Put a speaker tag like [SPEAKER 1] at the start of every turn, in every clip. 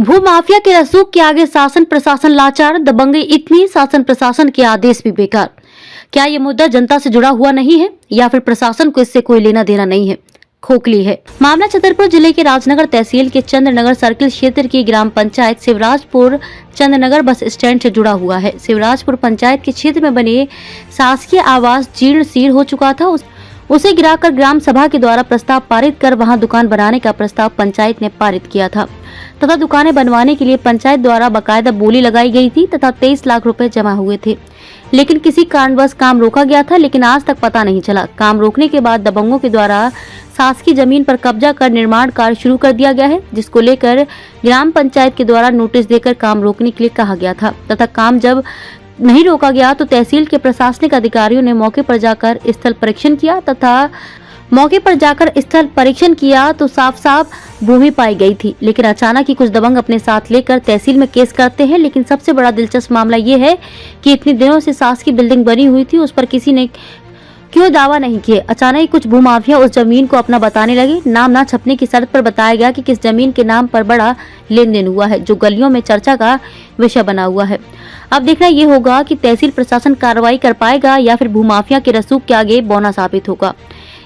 [SPEAKER 1] भू माफिया के रसूख के आगे शासन प्रशासन लाचार, दबंगई इतनी, शासन प्रशासन के आदेश भी बेकार। क्या ये मुद्दा जनता से जुड़ा हुआ नहीं है या फिर प्रशासन को इससे कोई लेना देना नहीं है? खोखली है मामला। छतरपुर जिले के राजनगर तहसील के चंद्रनगर सर्किल क्षेत्र की ग्राम पंचायत शिवराजपुर चंद्रनगर बस स्टैंड से जुड़ा हुआ है। शिवराजपुर पंचायत के क्षेत्र में बने शासकीय आवास जीर्ण शीर्ण हो चुका था। उसे गिराकर ग्राम सभा के द्वारा प्रस्ताव पारित कर वहां दुकान बनाने का प्रस्ताव पंचायत ने पारित किया था तथा दुकानें बनवाने के लिए पंचायत द्वारा बकायदा बोली लगाई गई थी तथा 23 लाख रुपए जमा हुए थे, लेकिन किसी कारणवश काम रोका गया था। लेकिन आज तक पता नहीं चला। काम रोकने के बाद दबंगों के द्वारा शासकीय जमीन पर कब्जा कर निर्माण कार्य शुरू कर दिया गया है, जिसको लेकर ग्राम पंचायत के द्वारा नोटिस देकर काम रोकने के लिए कहा गया था तथा काम जब नहीं रोका गया तो तहसील के प्रशासनिक अधिकारियों ने मौके पर जाकर स्थल परीक्षण किया तो साफ साफ भूमि पाई गई थी। लेकिन अचानक ही कुछ दबंग अपने साथ लेकर तहसील में केस करते हैं। लेकिन सबसे बड़ा दिलचस्प मामला ये है कि इतने दिनों से शासकीय बिल्डिंग बनी हुई थी, उस पर किसी ने क्यों दावा नहीं किए। अचानक ही कुछ भूमाफिया उस जमीन को अपना बताने लगे। नाम ना छपने की शर्त पर बताया गया कि किस जमीन के नाम पर बड़ा लेन देन हुआ है, जो गलियों में चर्चा का विषय बना हुआ है। अब देखना ये होगा कि तहसील प्रशासन कार्रवाई कर पाएगा या फिर भूमाफिया के रसूख के आगे बौना साबित होगा।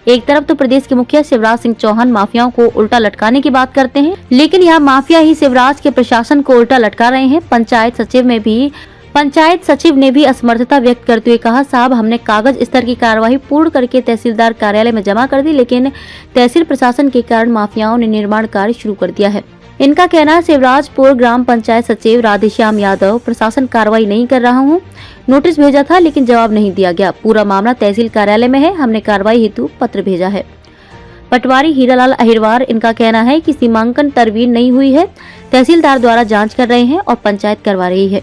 [SPEAKER 1] एक तरफ तो प्रदेश के मुखिया शिवराज सिंह चौहान माफियाओं को उल्टा लटकाने की बात करते हैं, लेकिन यहाँ माफिया ही शिवराज के प्रशासन को उल्टा लटका रहे हैं। पंचायत सचिव ने भी असमर्थता व्यक्त करते हुए कहा, साहब हमने कागज स्तर की कार्यवाही पूर्ण करके तहसीलदार कार्यालय में जमा कर दी, लेकिन तहसील प्रशासन के कारण माफियाओं ने निर्माण कार्य शुरू कर दिया है। इनका कहना है, शिवराजपुर ग्राम पंचायत सचिव राधेश्याम यादव, प्रशासन कार्रवाई नहीं कर रहा हूँ, नोटिस भेजा था लेकिन जवाब नहीं दिया गया। पूरा मामला तहसील कार्यालय में है, हमने कार्रवाई हेतु पत्र भेजा है। पटवारी हीरालाल अहिरवार, इनका कहना है कि सीमांकन तरवीन नहीं हुई है, तहसीलदार द्वारा जांच कर रहे हैं और पंचायत करवा रही है।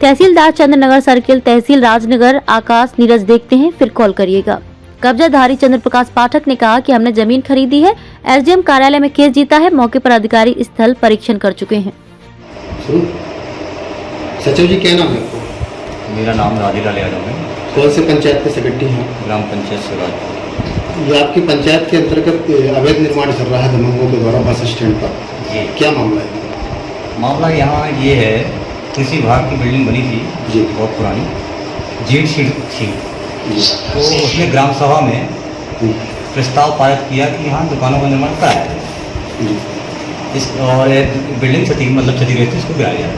[SPEAKER 1] तहसीलदार चंद्रनगर सर्किल, तहसील राजनगर, आकाश नीरज देखते हैं फिर कॉल करिएगा। कब्जाधारी चंद्र प्रकाश पाठक ने कहा कि हमने जमीन खरीदी है, एसडीएम कार्यालय में केस जीता है, मौके पर अधिकारी स्थल परीक्षण कर चुके हैं।
[SPEAKER 2] सचिव जी क्या नाम है आपको?
[SPEAKER 3] मेरा नाम राजीलाल यादव है।
[SPEAKER 2] कौन से पंचायत के सेक्रेटरी हैं?
[SPEAKER 3] ग्राम पंचायत शिवराजपुर।
[SPEAKER 2] ये आपकी पंचायत के अंतर्गत अवैध निर्माण चल रहा है दबंगों के द्वारा बस स्टैंड पर,
[SPEAKER 3] जी
[SPEAKER 2] क्या मामला है?
[SPEAKER 3] मामला यहाँ ये है, कृषि विभाग की बिल्डिंग बनी थी
[SPEAKER 2] जी,
[SPEAKER 3] बहुत पुरानी, जीर्ण शीर्ण थी, तो उसने ग्राम सभा में प्रस्ताव पारित किया कि यहाँ दुकानों का निर्माण कराया है। इस और बिल्डिंग क्षति रही थी, इसको गिराया गया।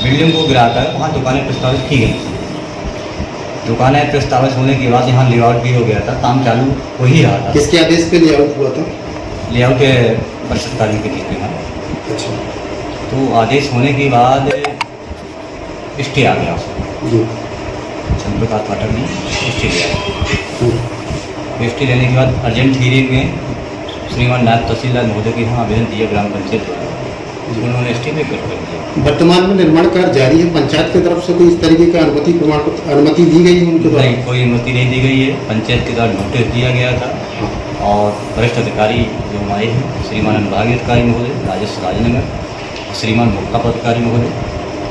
[SPEAKER 3] बिल्डिंग को गिराकर वहाँ दुकानें प्रस्तावित की गई थी। दुकानें प्रस्तावित होने के बाद यहाँ लेआउट भी हो गया था, काम चालू हो ही रहा था।
[SPEAKER 2] किसके आदेश पे लेआउट हुआ था?
[SPEAKER 3] लेआउट परिषद कार्य के ठीक है।
[SPEAKER 2] अच्छा,
[SPEAKER 3] तो आदेश होने के बाद स्टे आ गया
[SPEAKER 2] जी,
[SPEAKER 3] चंद्र प्रकाश पाठक ने स्टे लिया। स्टे लेने के बाद अर्जेंट हियरिंग में श्रीमान नायब तहसीलदार महोदय के यहाँ आवेदन दिया ग्राम पंचायत द्वारा, उन्होंने स्टे में कर दिया।
[SPEAKER 2] वर्तमान में निर्माण कार्य जारी है, पंचायत की तरफ से कोई इस तरीके का अनुमति दी गई है उनके द्वारा?
[SPEAKER 3] नहीं, कोई अनुमति नहीं दी गई है। पंचायत के द्वारा नोटिस दिया गया था और वरिष्ठ अधिकारी जो हमारे हैं, श्रीमान अनुभागीय अधिकारी महोदय राजस्व राजनगर, श्रीमान मुक्ता पदाधिकारी महोदय,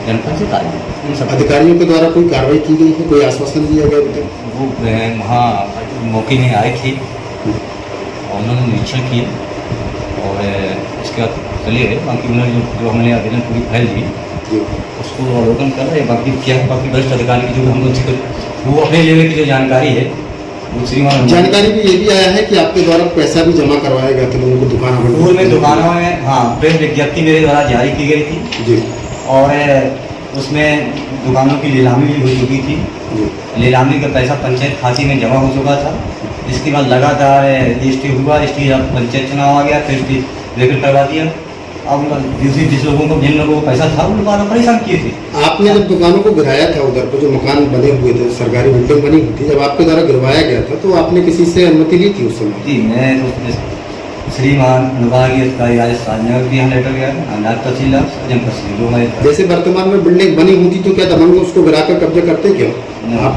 [SPEAKER 3] जनपंचायत आए, इन सब
[SPEAKER 2] अधिकारियों के द्वारा कोई कार्रवाई की गई है, कोई आश्वासन दिया गया?
[SPEAKER 3] वो वहाँ मौके में आए थे और उन्होंने निरीक्षण किए और इसके बाद चलिए बाकी उन्होंने जो हमने आवेदन पूरी फाइल दी उसको अवलोकन कर रहे हैं। बाकी वरिष्ठ अधिकारी की जो हम लोग वो अपने लेवल की जो जानकारी है वो श्रीमान
[SPEAKER 2] जानकारी में ये भी आया है कि आपके द्वारा पैसा भी जमा करवाया गया था लोगों को
[SPEAKER 3] दुकानों में। हाँ, प्रेस विज्ञप्ति मेरे द्वारा जारी की गई थी
[SPEAKER 2] जी,
[SPEAKER 3] और उसमें दुकानों की नीलामी भी हो चुकी थी। नीलामी का पैसा पंचायत खाते में जमा हो चुका था। इसके बाद लगातार स्टे हुआ, स्टे जब पंचायत चुनाव आ गया फिर स्टे रेगुलर करवा दिया। अब जिस लोगों को जिन लोगों को पैसा था उन लोगों को परेशान किए थे।
[SPEAKER 2] आपने जब दुकानों को गिराया था, उधर पर जो मकान बने हुए थे, सरकारी बिल्डिंग बनी हुई थी, जब आपके द्वारा गिरवाया गया था तो आपने किसी से अनुमति ली थी उस समय?
[SPEAKER 3] जी, मैं तो श्रीमान अनुभागीय अधिकारी राजस्व राजनगर भी यहाँ लेटर गया, नायब तहसीलदार जनपद जो हमारे।
[SPEAKER 2] जैसे वर्तमान में बिल्डिंग बनी हुई थी तो क्या दबंग उसको गिराकर कब्जा करते क्या आप?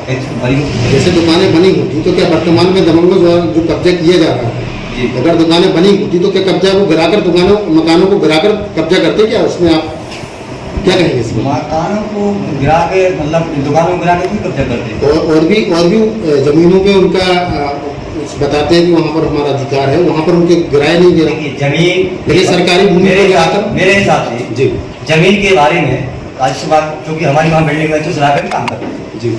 [SPEAKER 2] जैसे दुकानें बनी हुई थी तो क्या वर्तमान में दबंगों द्वारा जो कब्जा किया जा रहा है, अगर दुकानें बनी होती तो क्या कब्जा वो गिराकर मकानों को गिराकर कब्जा करते क्या? उसमें आप क्या कहेंगे इसमें?
[SPEAKER 3] मकानों को गिरा के मतलब दुकानों को गिरा के भी कब्जा करते।
[SPEAKER 2] और भी जमीनों पे उनका बताते हैं कि वहाँ पर हमारा अधिकार है, वहाँ पर उनके गिराए नहीं दे रहे।
[SPEAKER 3] देखिए जमीन
[SPEAKER 2] लेकिन सरकारी भूमि पर जाकर
[SPEAKER 3] मेरे हिसाब से
[SPEAKER 2] जी
[SPEAKER 3] जमीन के बारे में आज से बात, क्योंकि हमारी वहाँ बिल्डिंग में तो सलाह पे काम करते हैं
[SPEAKER 2] जी